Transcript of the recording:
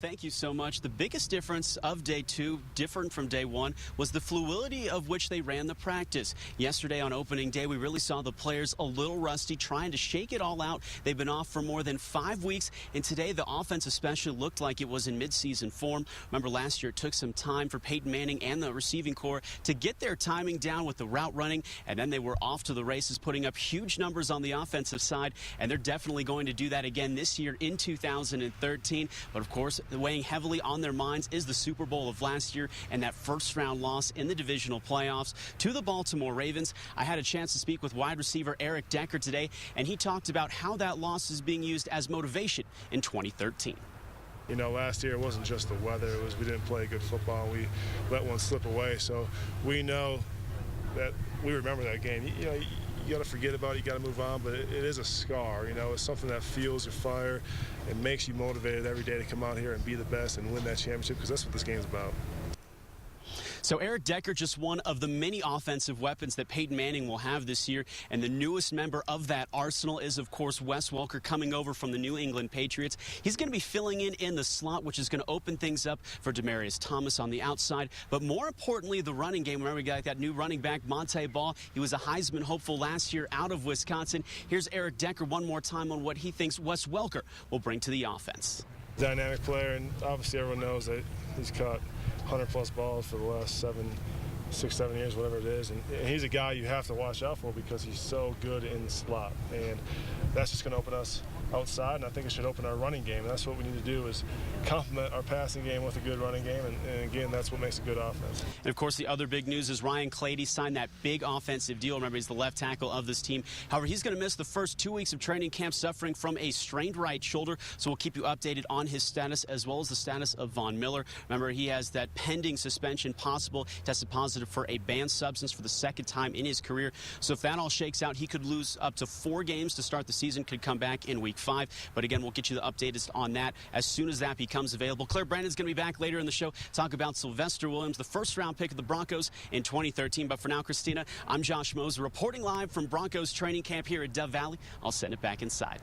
Thank you so much. The biggest difference of day two, different from day one, was the fluidity of which they ran the practice. Yesterday on opening day, we really saw the players a little rusty, trying to shake it all out. They've been off for more than 5 weeks, and today the offense especially looked like it was in midseason form. Remember, last year it took some time for Peyton Manning and the receiving corps to get their timing down with the route running, and then they were off to the races, putting up huge numbers on the offensive side, and they're definitely going to do that again this year in 2013. But of course, weighing heavily on their minds is the Super Bowl of last year and that first-round loss in the divisional playoffs to the Baltimore Ravens. I had a chance to speak with wide receiver Eric Decker today, and he talked about how that loss is being used as motivation in 2013. You know, last year it wasn't just the weather. It was we didn't play good football. We let one slip away. So we know that we remember that game. You know, you got to forget about it. You got to move on. But it is a scar. You know, it's something that fuels your fire and makes you motivated every day to come out here and be the best and win that championship, because that's what this game's about. So Eric Decker, just one of the many offensive weapons that Peyton Manning will have this year, and the newest member of that arsenal is, of course, Wes Welker, coming over from the New England Patriots. He's going to be filling in the slot, which is going to open things up for Demaryius Thomas on the outside. But more importantly, the running game. Remember, we got that new running back, Montee Ball. He was a Heisman hopeful last year out of Wisconsin. Here's Eric Decker one more time on what he thinks Wes Welker will bring to the offense. Dynamic player, and obviously everyone knows that he's caught 100-plus balls for the last 6, 7 years, whatever it is. And he's a guy you have to watch out for because he's so good in the slot. And that's just going to open us outside, and I think it should open our running game. And that's what we need to do, is complement our passing game with a good running game. And again, that's what makes a good offense. And, of course, the other big news is Ryan Clady signed that big offensive deal. Remember, he's the left tackle of this team. However, he's going to miss the first 2 weeks of training camp, suffering from a strained right shoulder. So we'll keep you updated on his status, as well as the status of Von Miller. Remember, he has that pending suspension, possible, tested positive for a banned substance for the second time in his career. So if that all shakes out, he could lose up to 4 games to start the season, could come back in week 5. But again, we'll get you the updates on that as soon as that becomes available. Claire Brandon's going to be back later in the show, talk about Sylvester Williams, the first-round pick of the Broncos in 2013. But for now, Christina, I'm Josh Moser, reporting live from Broncos training camp here at Dove Valley. I'll send it back inside.